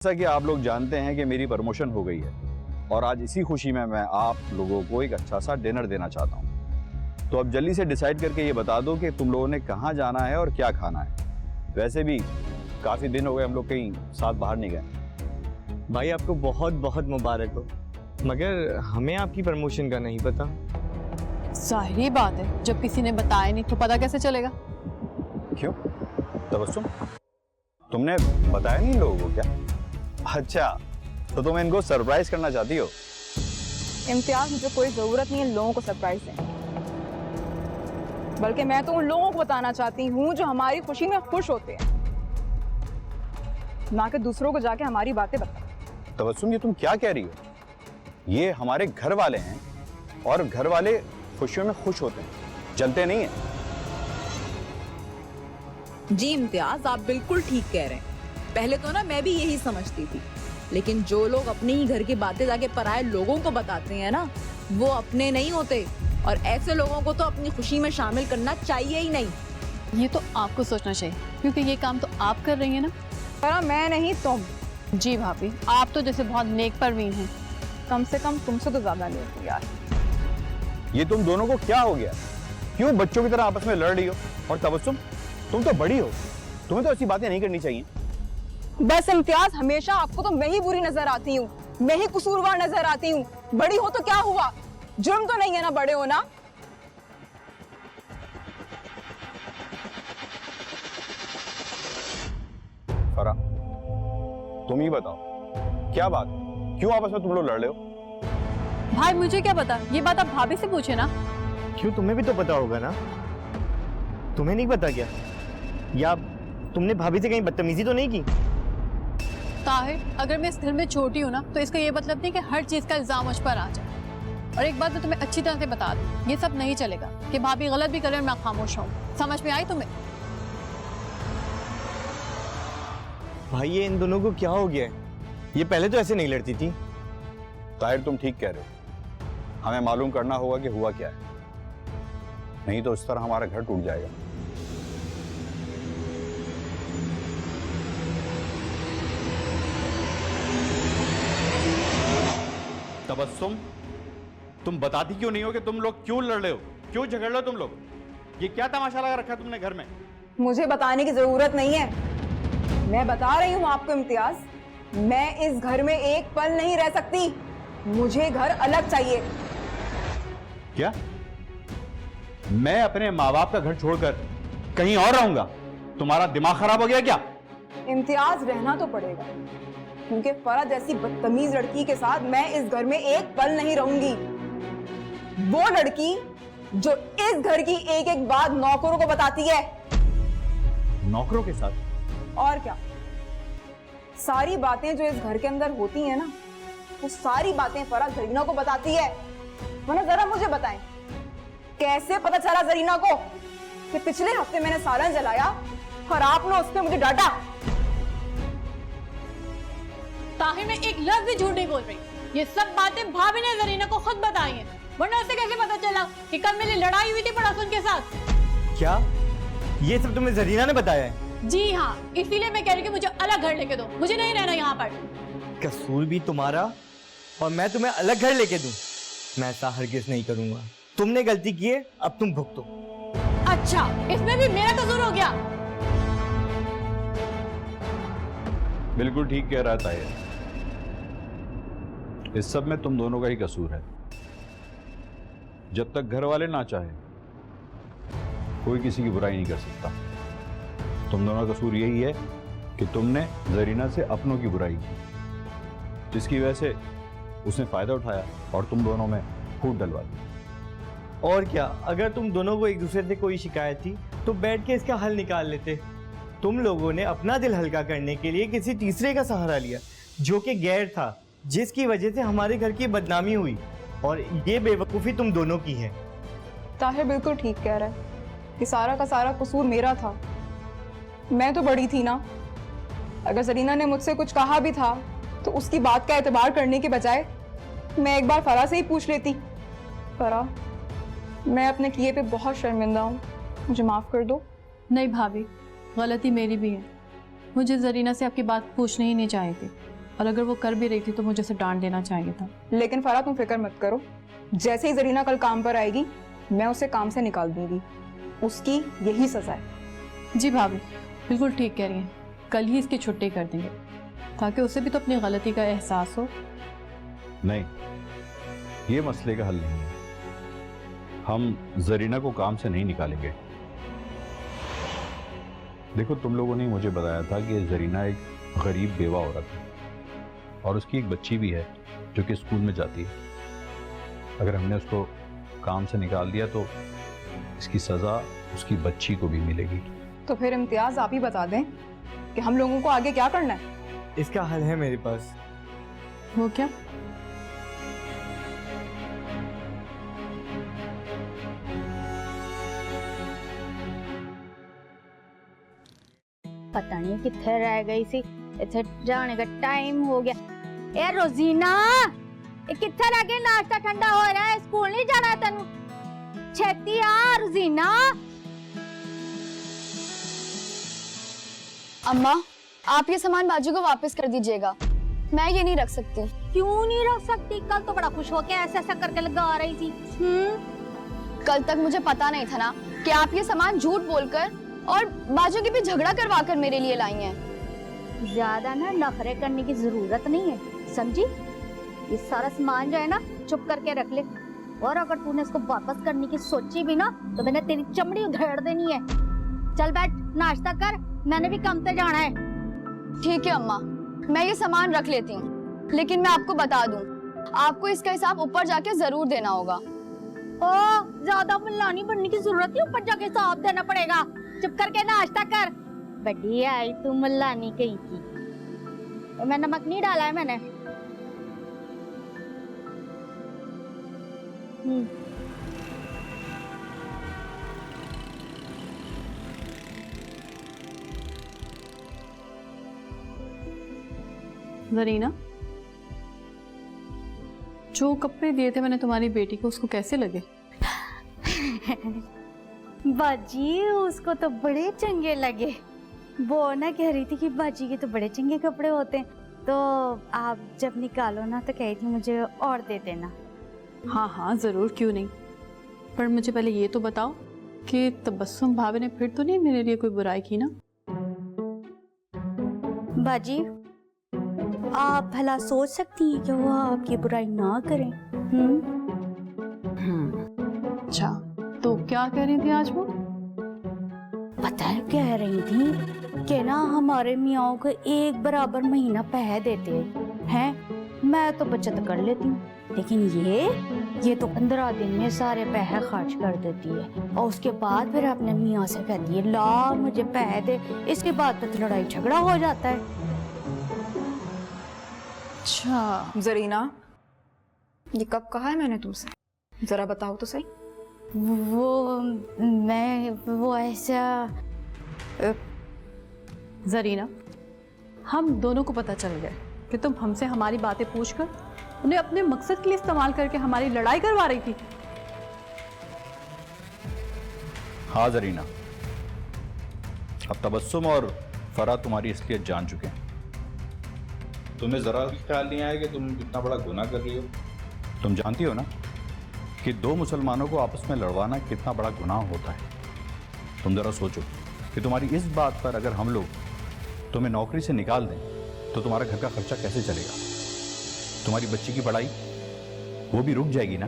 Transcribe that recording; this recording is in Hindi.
जैसा कि आप लोग जानते हैं कि मेरी प्रमोशन हो गई है और आज इसी खुशी में मैं आप लोगों को एक अच्छा सा डिनर देना चाहता हूं। तो अब जल्दी से डिसाइड करके ये बता दो कि तुम लोगों ने कहां जाना है और क्या खाना है। वैसे भी काफी दिन हो गए हम लोग कहीं साथ बाहर नहीं गए। भाई आपको बहुत बहुत मुबारक हो, मगर हमें आपकी प्रमोशन का नहीं पता। जाहिर बात है, जब किसी ने बताया नहीं तो पता कैसे चलेगा। क्यों तबस्सुम, तुमने बताया नहीं लोगों को क्या? अच्छा, तो तुम इनको सरप्राइज करना चाहती हो? इम्तियाज, मुझे कोई जरूरत नहीं है लोगों को सरप्राइज देने, बल्कि मैं तो उन लोगों को बताना चाहती हूँ जो हमारी खुशी में खुश होते हैं, ना कि दूसरों को जाके हमारी बातें बताओ। तबस्सुम, ये तुम क्या कह रही हो? ये हमारे घर वाले हैं और घर वाले खुशियों में खुश होते हैं, जलते नहीं है। जी इम्तियाज, आप बिल्कुल ठीक कह रहे हैं। पहले तो ना मैं भी यही समझती थी, लेकिन जो लोग अपने ही घर की बातें जाके पराये लोगों को बताते हैं ना, वो अपने नहीं होते, और ऐसे लोगों को तो अपनी खुशी में शामिल करना चाहिए ही नहीं। ये तो आपको सोचना चाहिए, क्योंकि ये काम तो आप कर रही हैं ना। पर मैं नहीं, तुम। जी भाभी, आप तो जैसे बहुत नेक परवीन हैं। कम से कम तुमसे तो ज्यादा नहीं होती यार। ये तुम दोनों को क्या हो गया? क्यों बच्चों की तरह आपस में लड़ रही हो? और तबस्सुम, तुम तो बड़ी हो, तुम्हें तो ऐसी बातें नहीं करनी चाहिए। बस इम्तियाज, हमेशा आपको तो मैं ही बुरी नजर आती हूँ, मैं ही कसूरवार नजर आती हूँ। बड़ी हो तो क्या हुआ, जुर्म तो नहीं है ना बड़े होना। फरा, तुम ही बताओ, क्या बात, क्यों आपस में तुम लोग लड़ रहे हो? भाई मुझे क्या पता, ये बात आप भाभी से पूछे ना। क्यों, तुम्हें भी तो पता होगा ना? तुम्हें नहीं पता क्या? या तुमने भाभी से कहीं बदतमीजी तो नहीं की? ताहिर, अगर मैं इस घर में छोटी हूँ ना, तो इसका ये मतलब नहीं कि हर चीज का इल्जाम मुझ पर आ जाए। और एक बात मैं तुम्हें अच्छी तरह से बता दूं, ये सब नहीं चलेगा कि भाभी गलत भी करे और मैं खामोश हूँ। समझ में आई तुम्हें? भाई ये इन दोनों को क्या हो गया है? ये पहले तो ऐसे नहीं लड़ती थी। ताहिर, तुम ठीक कह रहे हो, हमें मालूम करना होगा कि हुआ क्या है, नहीं तो इस तरह हमारा घर टूट जाएगा। तबस्सुम, तुम बताती क्यों नहीं हो कि तुम लोग क्यों लड़ रहे हो, क्यों झगड़ रहे हो तुम लोग? ये क्या तमाशा लगा रखा है तुमने घर में? मुझे बताने की जरूरत नहीं है, मैं बता रही हूँ आपको इम्तियाज, मैं इस घर में एक पल नहीं रह सकती, मुझे घर अलग चाहिए। क्या मैं अपने माँ बाप का घर छोड़कर कहीं और रहूंगा? तुम्हारा दिमाग खराब हो गया क्या? इम्तियाज, रहना तो पड़ेगा, क्योंकि फरा जैसी बदतमीज लड़की के साथ मैं इस घर में एक पल नहीं रहूंगी। वो लड़की जो इस घर की एक एक बात नौकरों को बताती है। नौकरों के साथ? और क्या, सारी बातें जो इस घर के अंदर होती हैं ना, वो सारी बातें फरा जरीना को बताती है। वरना जरा मुझे बताएं, कैसे पता चला जरीना को कि पिछले हफ्ते मैंने सालन जलाया और आपने उस पर मुझे डांटा? ताहिर, मैं एक लफ्ज भी झूठ नहीं बोल रही। ये सब बातें भाभी ने जरीना को खुद बताई हैं, वरना उसे कैसे पता चला कि कल मेरी लड़ाई हुई थी पड़ोसन के साथ? क्या ये सब तुम्हें जरीना ने बताया है? जी हाँ, इसीलिए मैं कह रही हूँ कि मुझे अलग घर लेके दो, मुझे नहीं रहना यहाँ पर। कसूर भी तुम्हारा और मैं तुम्हें अलग घर लेके दूं? मैं ऐसा हरगिज नहीं करूंगा। तुमने गलती की है, अब तुम भुगतो। अच्छा, इसमें भी मेरा कसूर हो गया? बिल्कुल ठीक कह रहा था ये, इस सब में तुम दोनों का ही कसूर है। जब तक घर वाले ना चाहे, कोई किसी की बुराई नहीं कर सकता। तुम दोनों का कसूर यही है कि तुमने जरीना से अपनों की बुराई की, जिसकी वजह से उसने फायदा उठाया और तुम दोनों में फूट डलवा दी। और क्या, अगर तुम दोनों को एक दूसरे से कोई शिकायत थी तो बैठ के इसका हल निकाल लेते। तुम लोगों ने अपना दिल हल्का करने के लिए किसी तीसरे का सहारा लिया, जो कि गैर था, जिसकी वजह से हमारे घर की बदनामी हुई, और ये बेवकूफ़ी तुम दोनों की है। ताहिर बिल्कुल ठीक कह रहा है, कि सारा का सारा कसूर मेरा था। मैं तो बड़ी थी ना, अगर जरीना ने मुझसे कुछ कहा भी था तो उसकी बात का एतबार करने के बजाय मैं एक बार फरा से ही पूछ लेती। फरा, मैं अपने किए पे बहुत शर्मिंदा हूँ, मुझे माफ कर दो। नहीं भाभी, गलती मेरी भी है, मुझे जरीना से आपकी बात पूछनी ही नहीं चाहिए थी। और अगर वो कर भी रही थी तो मुझे उसे डांट देना चाहिए था। लेकिन फराह तुम फिक्र मत करो, जैसे ही जरीना कल काम पर आएगी मैं उसे काम से निकाल दूंगी, उसकी यही सजा है। जी भाभी बिल्कुल ठीक कह रही हैं, कल ही इसकी छुट्टी कर देंगे ताकि उसे भी तो अपनी गलती का एहसास हो। नहीं, ये मसले का हल नहीं है। हम जरीना को काम से नहीं निकालेंगे। देखो, तुम लोगों ने मुझे बताया था कि जरीना एक गरीब बेवा औरत है और उसकी एक बच्ची भी है जो कि स्कूल में जाती है। अगर हमने उसको काम से निकाल दिया तो इसकी सजा उसकी बच्ची को भी मिलेगी। तो फिर इम्तियाज आप ही बता दें कि हम लोगों को आगे क्या करना है। इसका हल है मेरे पास। वो क्या? पता नहीं किथे रह गई सी, इथे जाने का टाइम हो गया। ए रोजीना, किथे रह गई? नाश्ता ठंडा हो रहा है, स्कूल नहीं जाना तेनू? छेती आ रोजीना। अम्मा, आप ये सामान बाजू को वापस कर दीजिएगा, मैं ये नहीं रख सकती। क्यों नहीं रख सकती? कल तो बड़ा खुश होके ऐसा ऐसा करके लगा रही थी। कल तक मुझे पता नहीं था ना कि आप ये सामान झूठ बोलकर और बाजू की भी झगड़ा करवा कर मेरे लिए लाई हैं। ज्यादा ना नखरे करने की जरूरत नहीं है, समझी? ये सारा सामान जो है ना चुप करके रख ले, और अगर तूने इसको वापस करने की सोची भी ना तो मैंने तेरी चमड़ी उधेड़ देनी है। चल बैठ, नाश्ता कर, मैंने भी काम पे जाना है। ठीक है अम्मा, मैं ये सामान रख लेती हूँ, लेकिन मैं आपको बता दूं, आपको इसका हिसाब ऊपर जाके जरूर देना होगा। ओ, ज्यादा मुल्लानी बनने की जरूरत नहीं, ऊपर जाके हिसाब देना पड़ेगा। चुप करके नाश्ता कर। बड़ी आई तू मुल्लानी कहीं की। मैं नमक नहीं डाला है मैंने। जरीना, जो कपड़े दिए थे मैंने तुम्हारी बेटी को, उसको कैसे लगे? बाजी उसको तो बड़े चंगे लगे। वो ना कह रही थी कि बाजी के तो बड़े चंगे कपड़े होते हैं, तो आप जब निकालो ना तो कही थी मुझे और दे देना। हाँ हाँ जरूर, क्यों नहीं। पर मुझे पहले ये तो बताओ कि तबस्सुम भाभी ने फिर तो नहीं मेरे लिए कोई बुराई की ना? बाजी, आप भला सोच सकती हैं कि वो आपकी बुराई ना करें? अच्छा, तो क्या कह रही थी आज वो? पता है, कह रही थी कि ना हमारे मियाँ को एक बराबर महीना पैसे देते हैं। मैं तो बचत कर लेती हूँ, लेकिन ये तो 15 दिन में सारे पैसे खर्च कर देती है, और उसके बाद फिर अपने मियाँ से कहती है ला मुझे पैसे दे। इसके बाद तो लड़ाई झगड़ा हो जाता है। अच्छा जरीना, ये कब कहा है मैंने तुमसे? जरा बताओ तो सही। वो ऐसा। जरीना, हम दोनों को पता चल गया कि तुम हमसे हमारी बातें पूछकर उन्हें अपने मकसद के लिए इस्तेमाल करके हमारी लड़ाई करवा रही थी। हाँ जरीना, अब तबस्सुम और फराह तुम्हारी असलियत जान चुके हैं। तुम्हें जरा भी ख्याल नहीं आया कि तुम इतना बड़ा गुनाह कर रही हो? तुम जानती हो ना कि दो मुसलमानों को आपस में लड़वाना कितना बड़ा गुनाह होता है। तुम जरा सोचो कि तुम्हारी इस बात पर अगर हम लोग तुम्हें नौकरी से निकाल दें तो तुम्हारा घर का खर्चा कैसे चलेगा? तुम्हारी बच्ची की पढ़ाई वो भी रुक जाएगी ना।